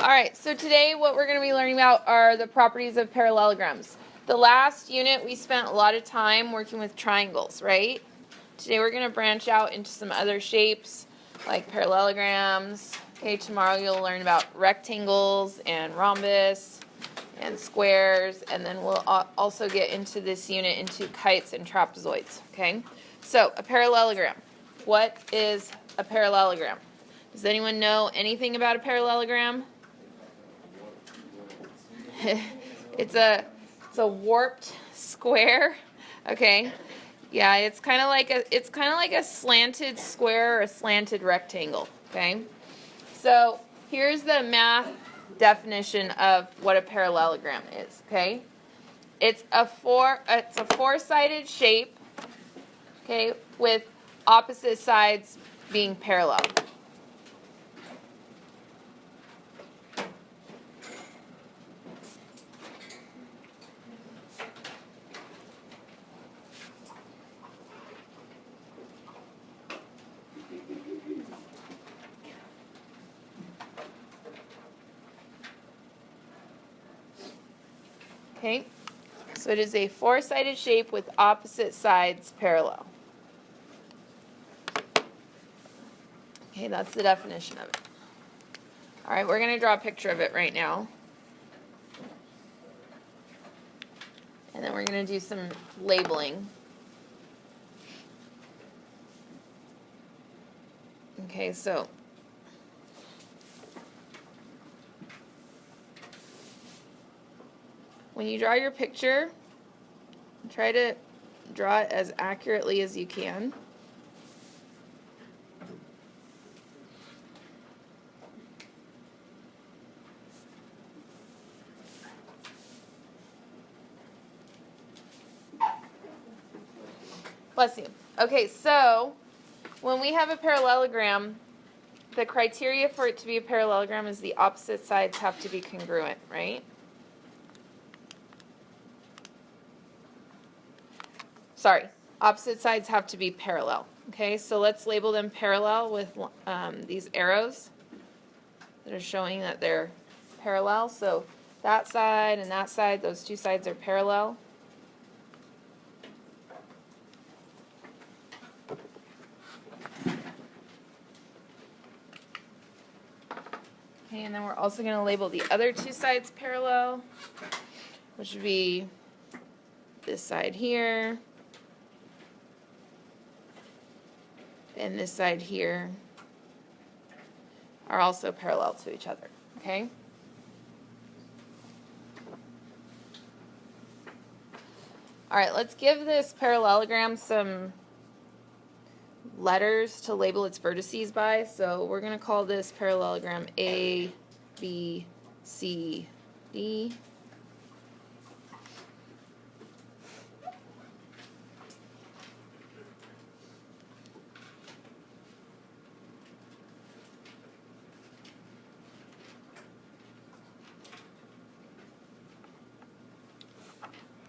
Alright, so today what we're going to be learning about are the properties of parallelograms. The last unit we spent a lot of time working with triangles, right? Today we're going to branch out into some other shapes like parallelograms. Okay, tomorrow you'll learn about rectangles and rhombus and squares, and then we'll also get into this unit into kites and trapezoids, okay? So, a parallelogram. What is a parallelogram? Does anyone know anything about a parallelogram? It's a warped square, okay? Yeah, it's kind of like a slanted square or a slanted rectangle, okay? So, here's the math definition of what a parallelogram is, okay? It's a four-sided shape, okay, with opposite sides being parallel. Okay, so it is a four-sided shape with opposite sides parallel. Okay, that's the definition of it. All right, we're going to draw a picture of it right now. And then we're going to do some labeling. Okay, so when you draw your picture, try to draw it as accurately as you can. Bless you. Okay, so when we have a parallelogram, the criteria for it to be a parallelogram is the opposite sides have to be congruent, right? Sorry, opposite sides have to be parallel. Okay, so let's label them parallel with these arrows that are showing that they're parallel. So that side and that side, those two sides are parallel. Okay, and then we're also going to label the other two sides parallel, which would be this side here and this side here are also parallel to each other, okay? All right, let's give this parallelogram some letters to label its vertices by. So we're going to call this parallelogram A, B, C, D.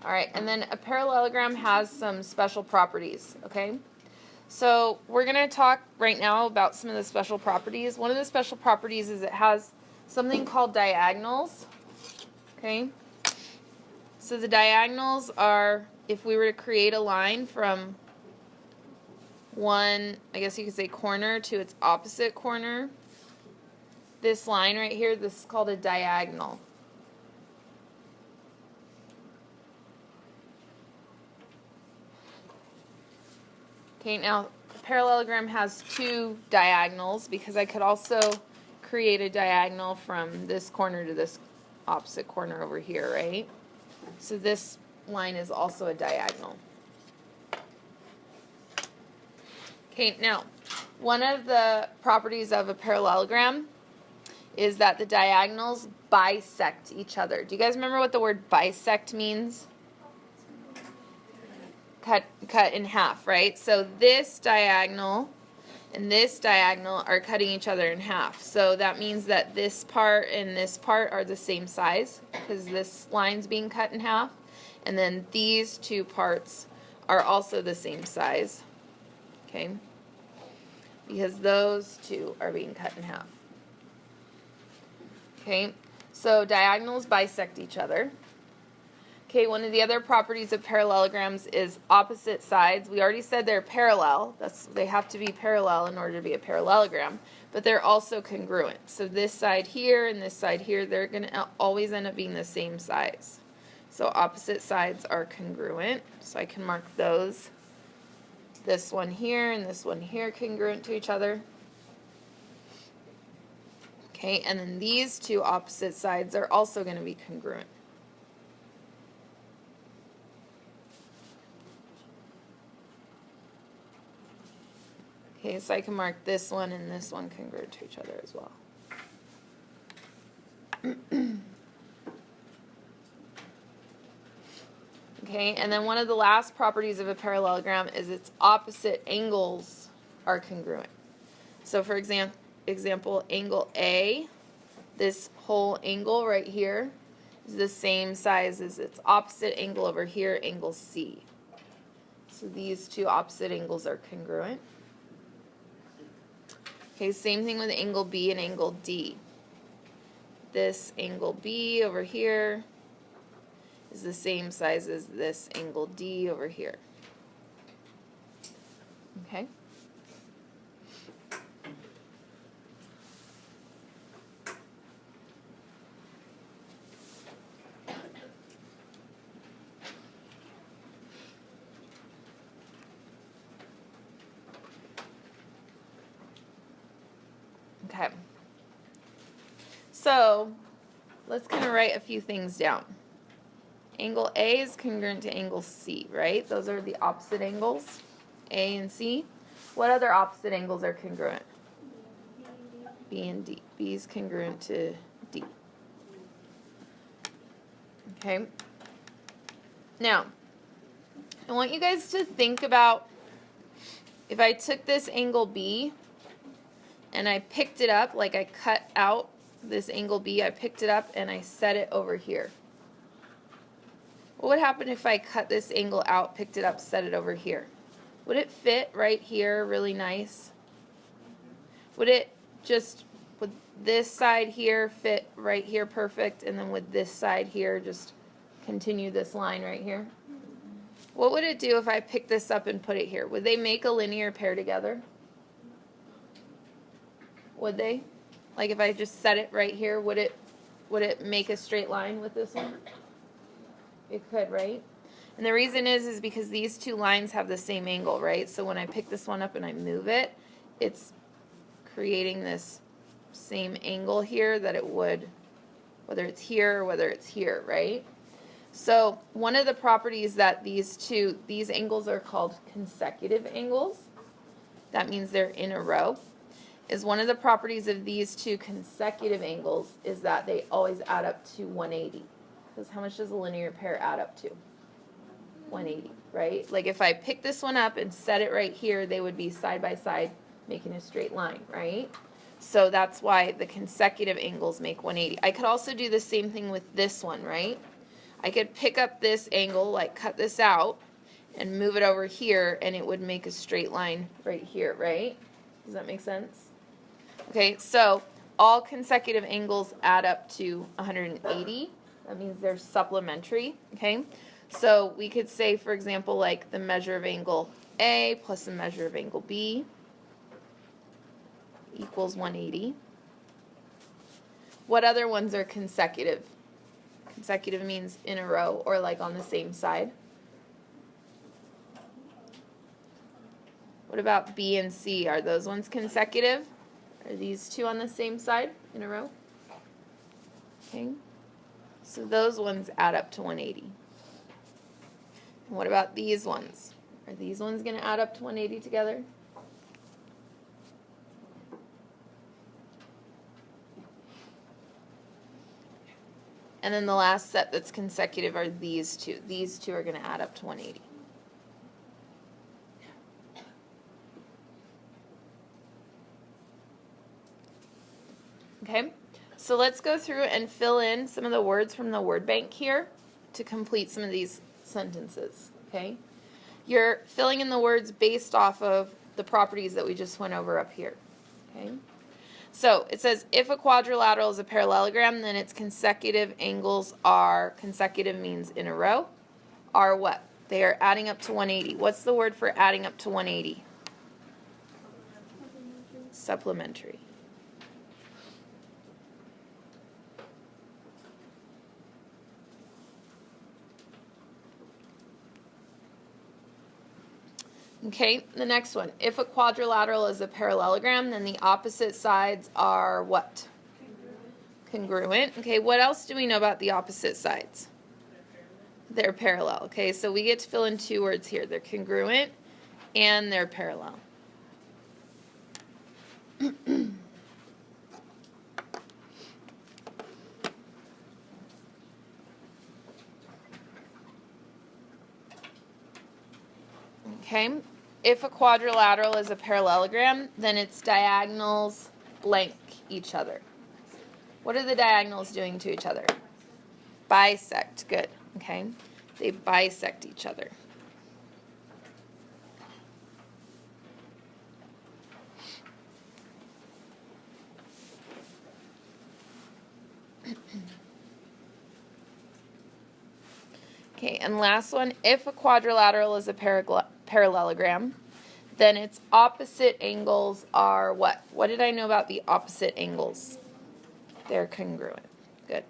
All right, and then a parallelogram has some special properties, okay? So we're going to talk right now about some of the special properties. One of the special properties is it has something called diagonals, okay? So the diagonals are, if we were to create a line from one, I guess you could say corner to its opposite corner, this line right here, this is called a diagonal. Okay, now a parallelogram has two diagonals because I could also create a diagonal from this corner to this opposite corner over here, right? So this line is also a diagonal. Okay, now one of the properties of a parallelogram is that the diagonals bisect each other. Do you guys remember what the word bisect means? Cut in half, right? So this diagonal and this diagonal are cutting each other in half. So that means that this part and this part are the same size because this line's being cut in half. And then these two parts are also the same size, okay? Because those two are being cut in half. Okay, so diagonals bisect each other. Okay, one of the other properties of parallelograms is opposite sides. We already said they're parallel. They have to be parallel in order to be a parallelogram, but they're also congruent. So this side here and this side here, they're going to always end up being the same size. So opposite sides are congruent. So I can mark those. This one here and this one here congruent to each other. Okay, and then these two opposite sides are also going to be congruent. Okay, so I can mark this one and this one congruent to each other as well. Okay, and then one of the last properties of a parallelogram is its opposite angles are congruent. So for example, angle A, this whole angle right here, is the same size as its opposite angle over here, angle C. So these two opposite angles are congruent. Okay, same thing with angle B and angle D. This angle B over here is the same size as this angle D over here. Okay? Okay. So let's kind of write a few things down. Angle A is congruent to angle C, right? Those are the opposite angles, A and C. What other opposite angles are congruent? B and D. B is congruent to D. Okay. Now, I want you guys to think about if I took this angle B and I picked it up, like I cut out this angle B, I picked it up and I set it over here. What would happen if I cut this angle out, picked it up, set it over here? Would it fit right here really nice? Would it just, would this side here fit right here perfect, and then with this side here just continue this line right here? What would it do if I picked this up and put it here? Would they make a linear pair together? Would they? Like if I just set it right here, would it make a straight line with this one? It could, right? And the reason is because these two lines have the same angle, right? So when I pick this one up and I move it, it's creating this same angle here that it would, whether it's here or whether it's here, right? So one of the properties that these angles are called consecutive angles. That means they're in a row. Is one of the properties of these two consecutive angles is that they always add up to 180. Because how much does a linear pair add up to? 180, right? Like if I pick this one up and set it right here, they would be side by side making a straight line, right? So that's why the consecutive angles make 180. I could also do the same thing with this one, right? I could pick up this angle, like cut this out, and move it over here, and it would make a straight line right here, right? Does that make sense? Okay, so all consecutive angles add up to 180. That means they're supplementary, okay? So we could say, for example, like the measure of angle A plus the measure of angle B equals 180. What other ones are consecutive? Consecutive means in a row or like on the same side. What about B and C? Are those ones consecutive? Are these two on the same side in a row? Okay. So those ones add up to 180. And what about these ones? Are these ones going to add up to 180 together? And then the last set that's consecutive are these two. These two are going to add up to 180. Okay, so let's go through and fill in some of the words from the word bank here to complete some of these sentences, okay? You're filling in the words based off of the properties that we just went over up here, okay? So it says if a quadrilateral is a parallelogram, then its consecutive angles are, consecutive means in a row, are what? They are adding up to 180. What's the word for adding up to 180? Supplementary. Okay, the next one. If a quadrilateral is a parallelogram, then the opposite sides are what? Congruent. Okay, what else do we know about the opposite sides? They're parallel. Okay, so we get to fill in two words here. They're congruent and they're parallel. Okay, if a quadrilateral is a parallelogram, then its diagonals blank each other. What are the diagonals doing to each other? Bisect. Good. Okay, they bisect each other. Okay, and last one, if a quadrilateral is a parallelogram, then its opposite angles are what? What did I know about the opposite angles? They're congruent. Good.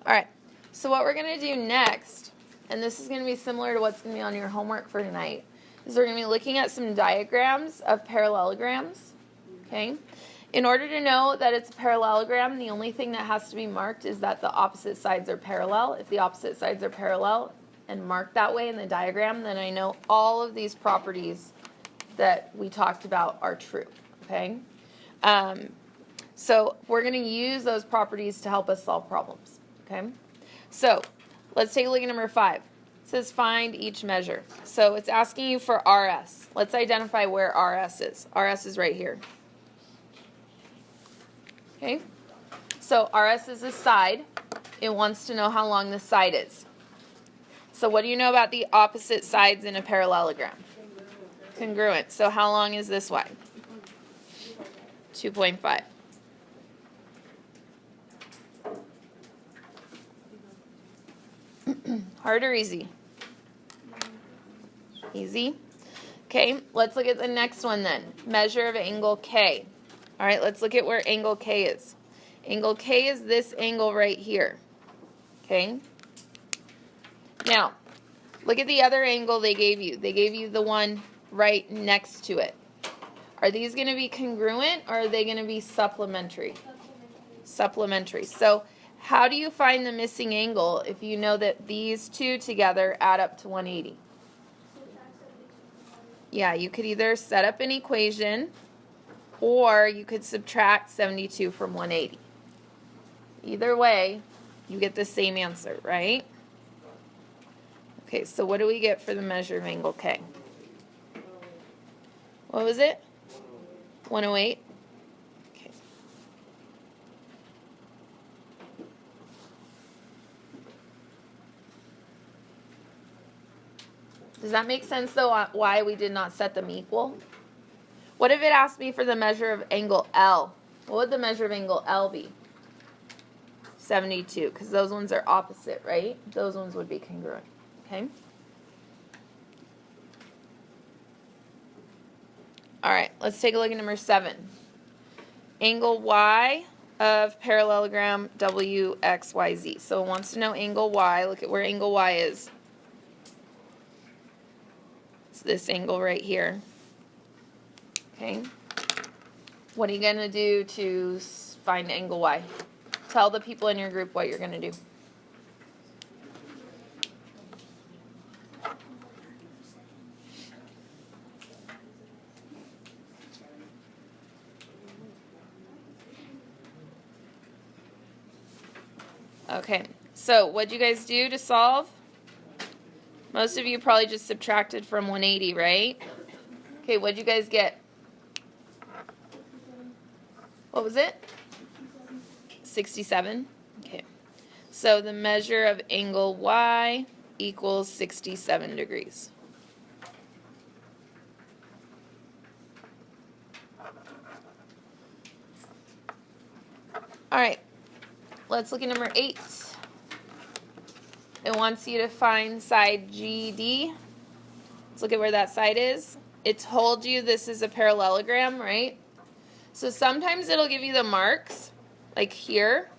All right, so what we're going to do next, and this is going to be similar to what's going to be on your homework for tonight, is we're going to be looking at some diagrams of parallelograms, okay? In order to know that it's a parallelogram, the only thing that has to be marked is that the opposite sides are parallel. If the opposite sides are parallel and marked that way in the diagram, then I know all of these properties that we talked about are true, okay? So we're going to use those properties to help us solve problems, okay? So let's take a look at number 5. It says find each measure. So it's asking you for RS. Let's identify where RS is. RS is right here. Okay, so RS is a side. It wants to know how long the side is. So what do you know about the opposite sides in a parallelogram? Congruent. So how long is this y? 2.5. Hard or easy? Easy. Okay, let's look at the next one then. Measure of angle K. All right, let's look at where angle K is. Angle K is this angle right here. Okay? Now, look at the other angle they gave you. They gave you the one right next to it. Are these going to be congruent or are they going to be supplementary? Supplementary. So, how do you find the missing angle if you know that these two together add up to 180? Yeah, you could either set up an equation or you could subtract 72 from 180. Either way, you get the same answer, right? Okay, so what do we get for the measure of angle K? What was it? 108? Okay. Does that make sense, though, why we did not set them equal? What if it asked me for the measure of angle L? What would the measure of angle L be? 72, because those ones are opposite, right? Those ones would be congruent, okay? All right, let's take a look at number 7. Angle Y of parallelogram WXYZ. So it wants to know angle Y. Look at where angle Y is. It's this angle right here. Okay, what are you going to do to find angle Y? Tell the people in your group what you're going to do. Okay, so what'd you guys do to solve? Most of you probably just subtracted from 180, right? Okay, what'd you guys get? What was it? 67? Okay. So the measure of angle Y equals 67 degrees. All right, let's look at number 8. It wants you to find side GD. Let's look at where that side is. It told you this is a parallelogram, right? So sometimes it'll give you the marks, like here.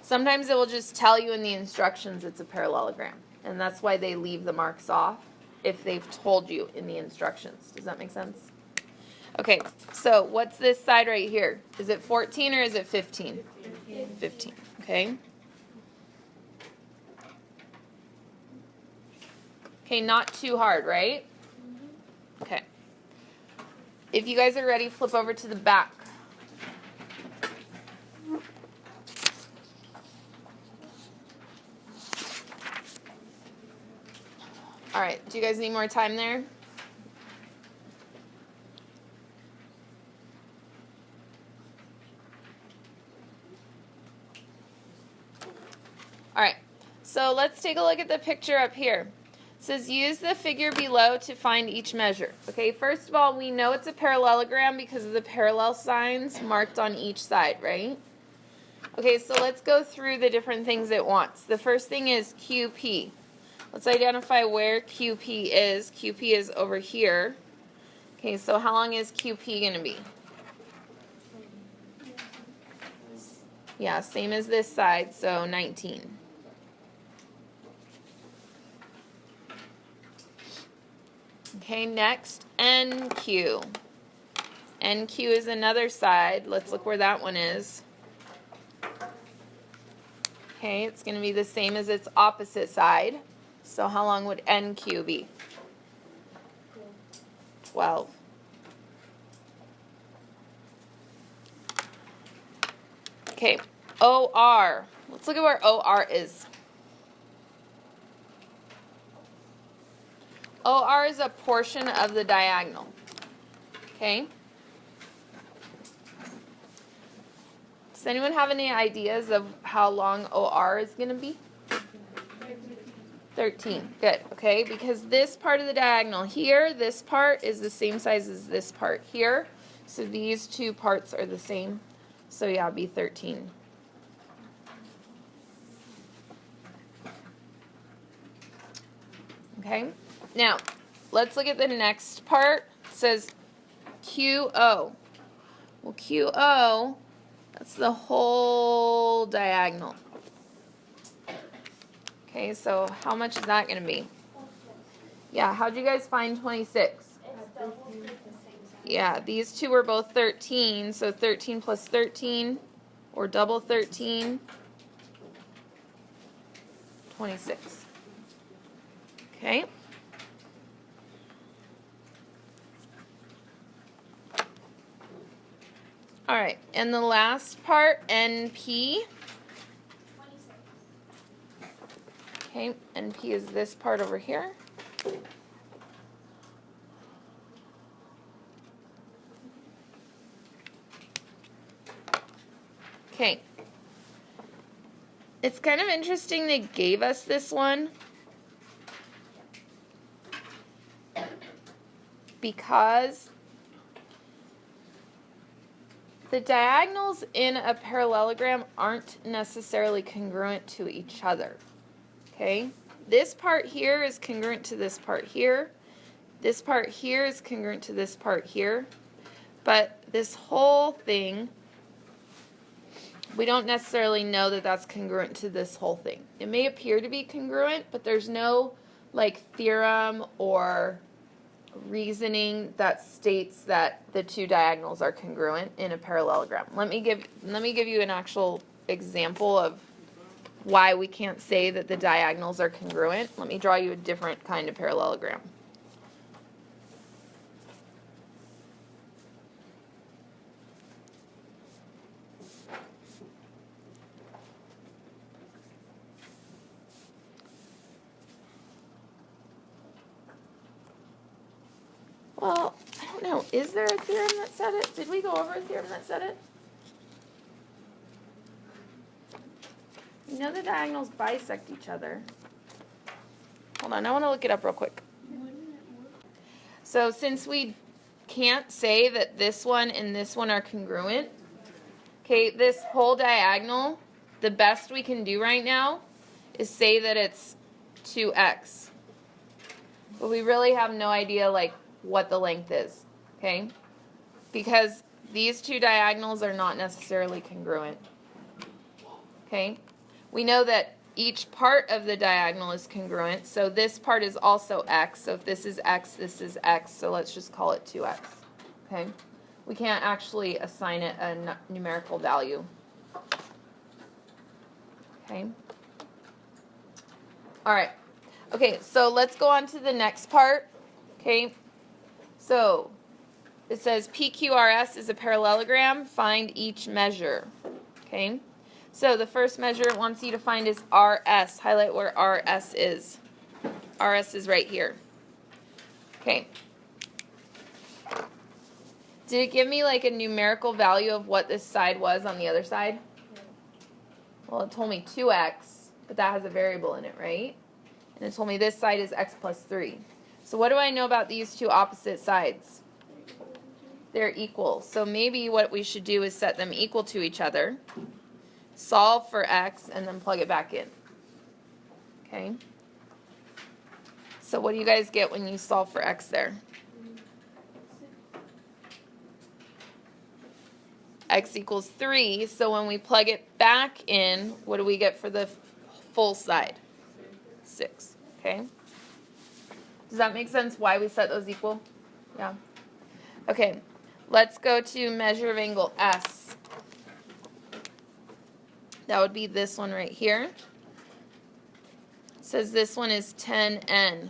Sometimes it will just tell you in the instructions it's a parallelogram. And that's why they leave the marks off if they've told you in the instructions. Does that make sense? Okay, so what's this side right here? Is it 14 or is it 15? 15, okay. Okay, not too hard, right? Okay. If you guys are ready, flip over to the back. All right, do you guys need more time there? All right, so let's take a look at the picture up here. It says use the figure below to find each measure. Okay, first of all, we know it's a parallelogram because of the parallel signs marked on each side, right? Okay, so let's go through the different things it wants. The first thing is QP. Let's identify where QP is. QP is over here. Okay, so how long is QP going to be? Yeah, same as this side, so 19. Okay, next, NQ. NQ is another side. Let's look where that one is. Okay, it's going to be the same as its opposite side. So how long would NQ be? 12. Okay, OR. Let's look at where OR is. OR is a portion of the diagonal. Okay? Does anyone have any ideas of how long OR is going to be? 13. Good. Okay, because this part of the diagonal here, this part is the same size as this part here. So these two parts are the same. So yeah, it'd be 13. Okay? Now, let's look at the next part. It says QO. Well, QO, that's the whole diagonal. Okay, so how much is that going to be? Yeah, how'd you guys find 26? Yeah, these two were both 13, so 13 plus 13, or double 13, 26. Okay. All right, and the last part, NP. Okay, NP is this part over here. Okay. It's kind of interesting they gave us this one because the diagonals in a parallelogram aren't necessarily congruent to each other. Okay? This part here is congruent to this part here. This part here is congruent to this part here. But this whole thing, we don't necessarily know that that's congruent to this whole thing. It may appear to be congruent, but there's no like theorem or reasoning that states that the two diagonals are congruent in a parallelogram. Let me give you an actual example of why we can't say that the diagonals are congruent. Let me draw you a different kind of parallelogram. Well, I don't know. Is there a theorem that said it? Did we go over a theorem that said it? You know the diagonals bisect each other. Hold on, I want to look it up real quick. So since we can't say that this one and this one are congruent, okay, this whole diagonal, the best we can do right now is say that it's 2x. But we really have no idea like what the length is, okay? Because these two diagonals are not necessarily congruent. Okay? We know that each part of the diagonal is congruent, so this part is also x. So if this is x, this is x, so let's just call it 2x. Okay? We can't actually assign it a numerical value. Okay? All right. Okay, so let's go on to the next part. Okay? So it says PQRS is a parallelogram. Find each measure. Okay? So the first measure it wants you to find is RS. Highlight where RS is. RS is right here. Okay. Did it give me like a numerical value of what this side was on the other side? Well, it told me 2x, but that has a variable in it, right? And it told me this side is x plus 3. So what do I know about these two opposite sides? They're equal. So maybe what we should do is set them equal to each other. Solve for x, and then plug it back in. Okay? So what do you guys get when you solve for x there? X equals 3, so when we plug it back in, what do we get for the full side? 6. Okay? Does that make sense why we set those equal? Yeah. Okay, let's go to measure of angle S. That would be this one right here. It says this one is 10n.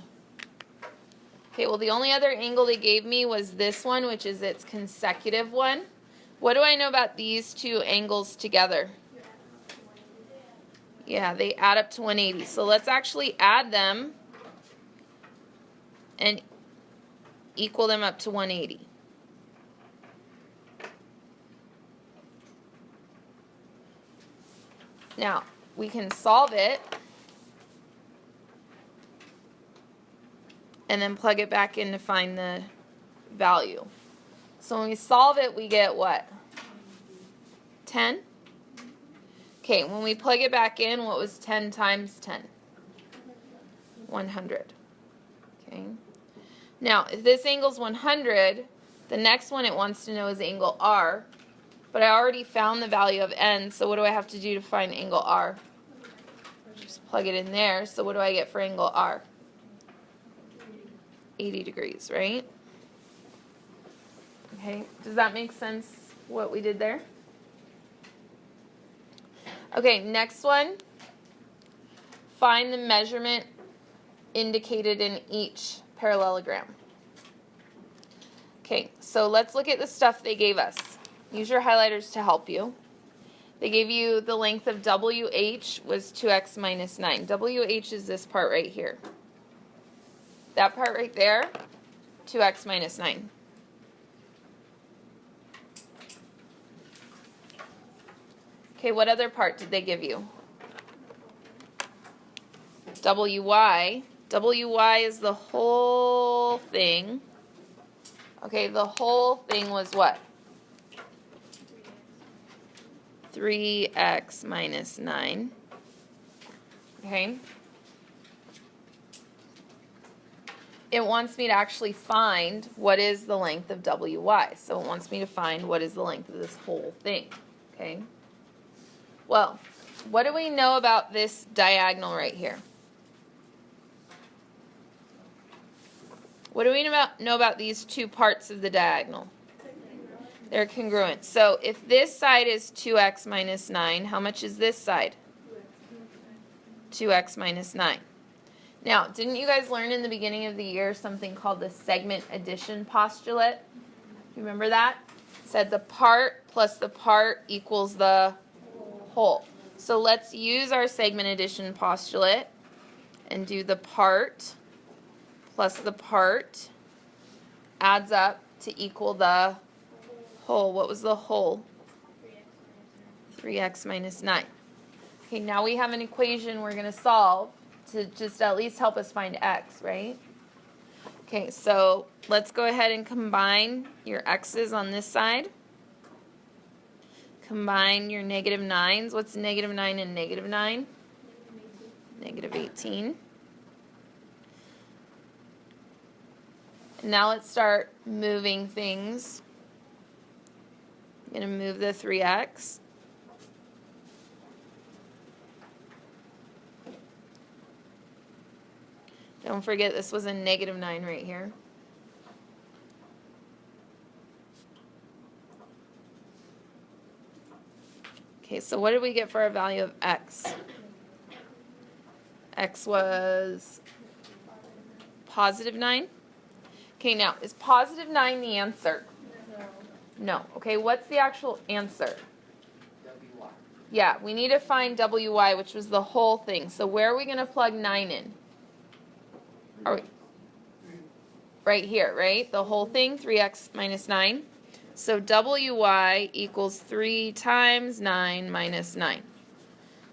Okay, well the only other angle they gave me was this one, which is its consecutive one. What do I know about these two angles together? Yeah, they add up to 180. So let's actually add them and equal them up to 180. Now, we can solve it and then plug it back in to find the value. So when we solve it, we get what? 10? Okay, when we plug it back in, what was 10 times 10? 100. Okay. Now, if this angle is 100, the next one it wants to know is angle R. But I already found the value of n, so what do I have to do to find angle R? Just plug it in there. So what do I get for angle R? 80 degrees, right? Okay, does that make sense what we did there? Okay, next one. Find the measurement indicated in each parallelogram. Okay, so let's look at the stuff they gave us. Use your highlighters to help you. They gave you the length of WH was 2x minus 9. WH is this part right here. That part right there, 2x minus 9. Okay, what other part did they give you? WY. WY is the whole thing. Okay, the whole thing was what? 3x minus 9. Okay. It wants me to actually find what is the length of WY. So it wants me to find what is the length of this whole thing. Okay. Well, what do we know about this diagonal right here? What do we know about these two parts of the diagonal? They're congruent. So if this side is 2x minus 9, how much is this side? 2x minus 9. Now, didn't you guys learn in the beginning of the year something called the segment addition postulate? You remember that? It said the part plus the part equals the whole. So let's use our segment addition postulate and do the part plus the part adds up to equal the whole. What was the whole? 3x minus 9. Okay, now we have an equation we're going to solve to just at least help us find x, right? Okay, so let's go ahead and combine your x's on this side. Combine your negative 9s. What's negative 9 and negative 9? Negative 18. And now let's start moving things. I'm going to move the 3x. Don't forget this was a negative 9 right here. Okay, so what did we get for our value of x? X was positive 9. Okay, now, is positive 9 the answer? No. Okay, what's the actual answer? WY. Yeah, we need to find WY, which was the whole thing. So where are we going to plug 9 in? Are we, right here, right? The whole thing, 3x minus 9. So WY equals 3 times 9 minus 9.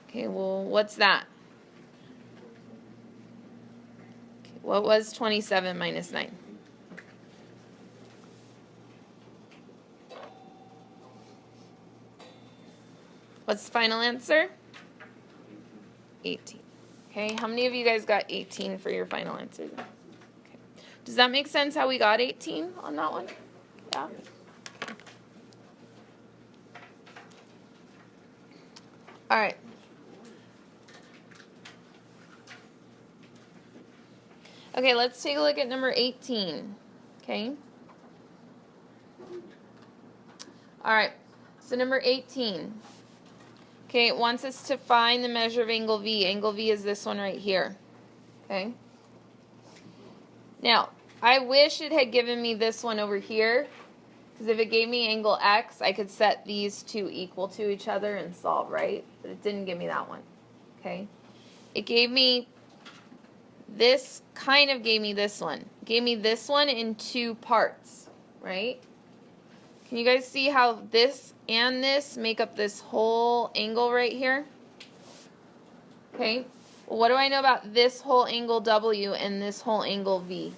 Okay, well, what's that? Okay, what was 27 minus 9? What's the final answer? 18. Okay, how many of you guys got 18 for your final answer? Okay. Does that make sense how we got 18 on that one? Yeah? All right. Okay, let's take a look at number 18. Okay. All right, so number 18. Okay, it wants us to find the measure of angle V. Angle V is this one right here. Okay. Now, I wish it had given me this one over here, because if it gave me angle X, I could set these two equal to each other and solve, right? But it didn't give me that one. Okay. It gave me this, kind of gave me this one. It gave me this one in two parts, right? Can you guys see how this and this make up this whole angle right here? Okay. Well, what do I know about this whole angle W and this whole angle V?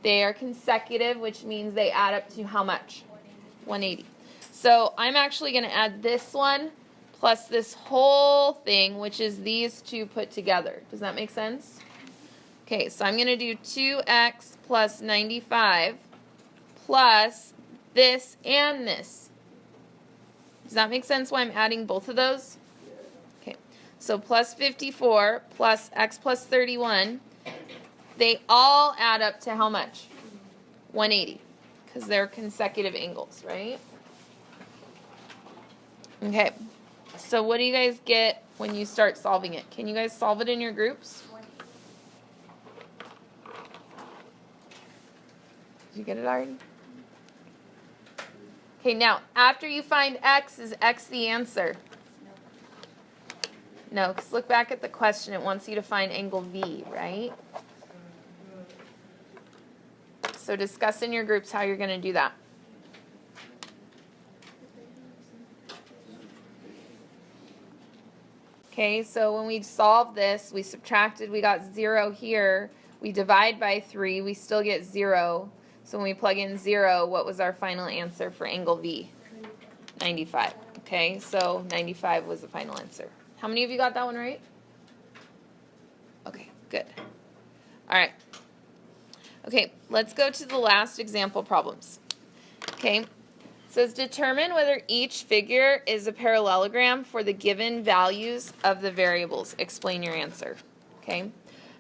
They are consecutive, which means they add up to how much? 180. So I'm actually going to add this one plus this whole thing, which is these two put together. Does that make sense? Okay, so I'm going to do 2x plus 95 plus this and this. Does that make sense why I'm adding both of those? Okay, so plus 54 plus x plus 31, they all add up to how much? 180, because they're consecutive angles, right? Okay, so what do you guys get when you start solving it? Can you guys solve it in your groups? Did you get it already? Okay, now, after you find x, is x the answer? No, because look back at the question. It wants you to find angle V, right? So discuss in your groups how you're going to do that. Okay, so when we solved this, we subtracted, we got 0 here. We divide by 3, we still get 0. So when we plug in 0, what was our final answer for angle V? 95. Okay, so 95 was the final answer. How many of you got that one right? Okay, good. All right. Okay, let's go to the last example problems. Okay, it says determine whether each figure is a parallelogram for the given values of the variables. Explain your answer. Okay,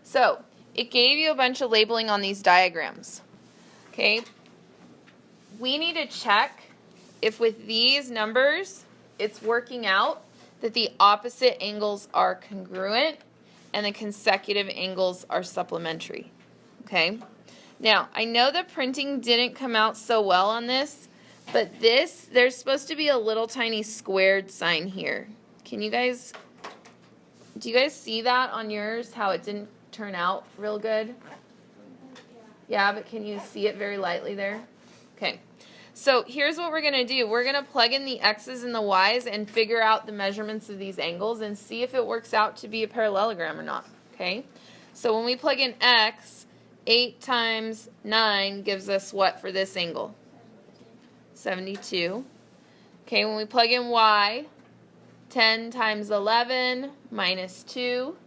so it gave you a bunch of labeling on these diagrams. Okay, we need to check if with these numbers it's working out that the opposite angles are congruent and the consecutive angles are supplementary. Okay, now I know the printing didn't come out so well on this, but this, there's supposed to be a little tiny squared sign here. Can you guys, do you guys see that on yours, how it didn't turn out real good? Yeah, but can you see it very lightly there? Okay, So here's what we're going to do. We're going to plug in the x's and the y's and figure out the measurements of these angles and see if it works out to be a parallelogram or not. Okay? So when we plug in x, 8 times 9 gives us what for this angle? 72. Okay, when we plug in y, 10 times 11 minus 2,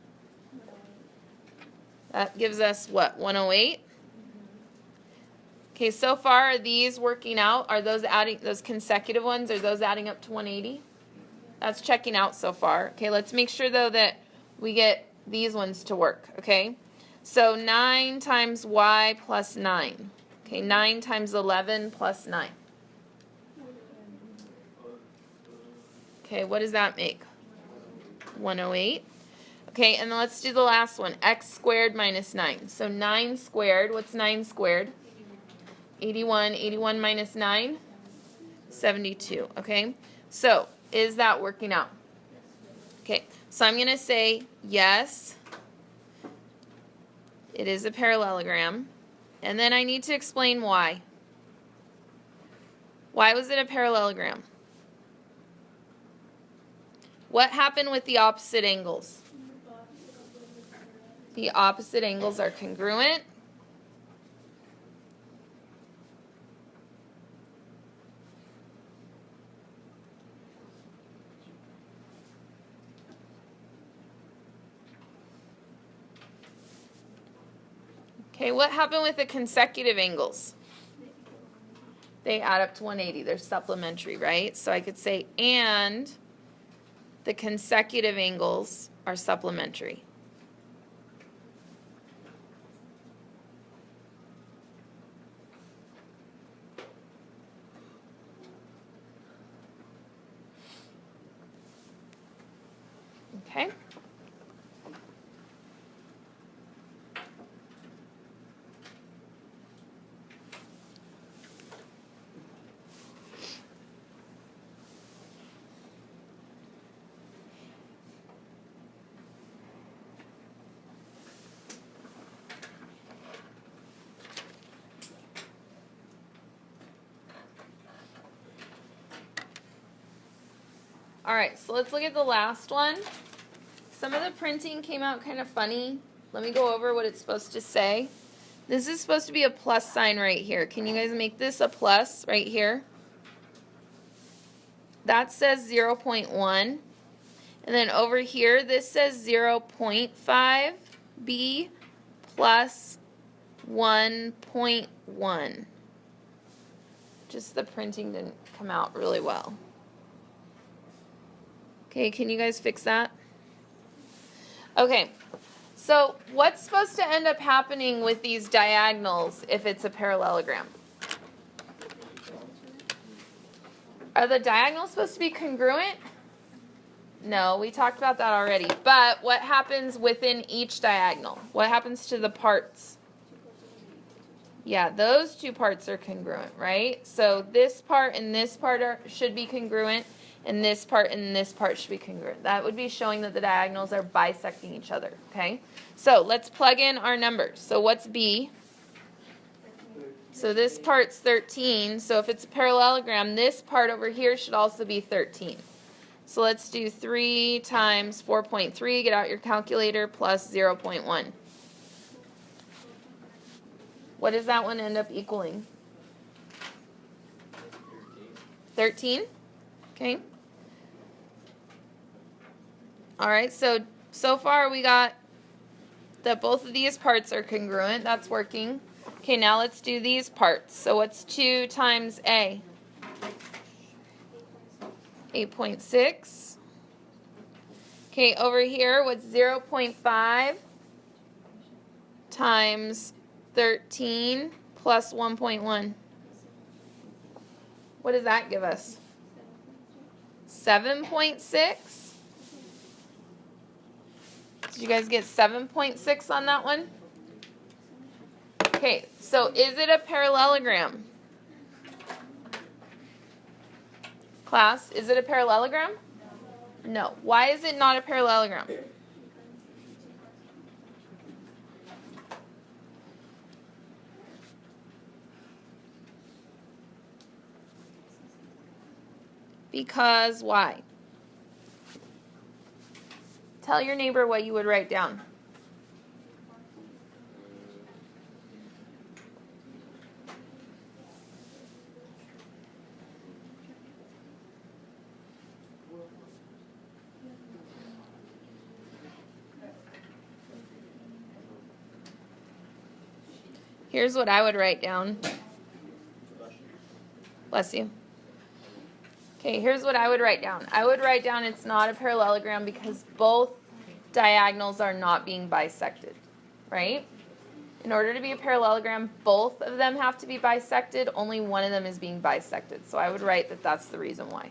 that gives us what, 108? Okay, so far are these working out? Are those adding, those consecutive ones, are those adding up to 180? That's checking out so far. Okay, let's make sure though that we get these ones to work, okay? So 9 times y plus 9. Okay, 9 times 11 plus 9. Okay, what does that make? 108. Okay, and then let's do the last one. X squared minus 9. So 9 squared, what's 9 squared? 81. 81 minus 9? 72. Okay, so is that working out? Okay, so I'm going to say yes, it is a parallelogram. And then I need to explain why. Why was it a parallelogram? What happened with the opposite angles? The opposite angles are congruent. Okay, what happened with the consecutive angles? They add up to 180. They're supplementary, right? So I could say, and the consecutive angles are supplementary. Okay. All right, so let's look at the last one. Some of the printing came out kind of funny. Let me go over what it's supposed to say. This is supposed to be a plus sign right here. Can you guys make this a plus right here? That says 0.1. And then over here, this says 0.5b plus 1.1. Just the printing didn't come out really well. Okay, can you guys fix that? Okay, so what's supposed to end up happening with these diagonals if it's a parallelogram? Are the diagonals supposed to be congruent? No, we talked about that already. But what happens within each diagonal? What happens to the parts? Yeah, those two parts are congruent, right? So this part and this part should be congruent, and this part and this part should be congruent. That would be showing that the diagonals are bisecting each other, okay? So let's plug in our numbers. So what's B? So this part's 13. So if it's a parallelogram, this part over here should also be 13. So let's do 3 times 4.3. Get out your calculator, plus 0.1. What does that one end up equaling? 13? Okay. All right, so far we got that both of these parts are congruent. That's working. Okay, now let's do these parts. So what's 2 times A? 8.6. Okay, over here, what's 0.5 times 13 plus 1.1? What does that give us? 7.6? Did you guys get 7.6 on that one? Okay, so is it a parallelogram? Class, is it a parallelogram? No. Why is it not a parallelogram? Because why? Tell your neighbor what you would write down. Here's what I would write down. Bless you. Okay, here's what I would write down. I would write down it's not a parallelogram because both diagonals are not being bisected, right? In order to be a parallelogram, both of them have to be bisected. Only one of them is being bisected. So I would write that that's the reason why.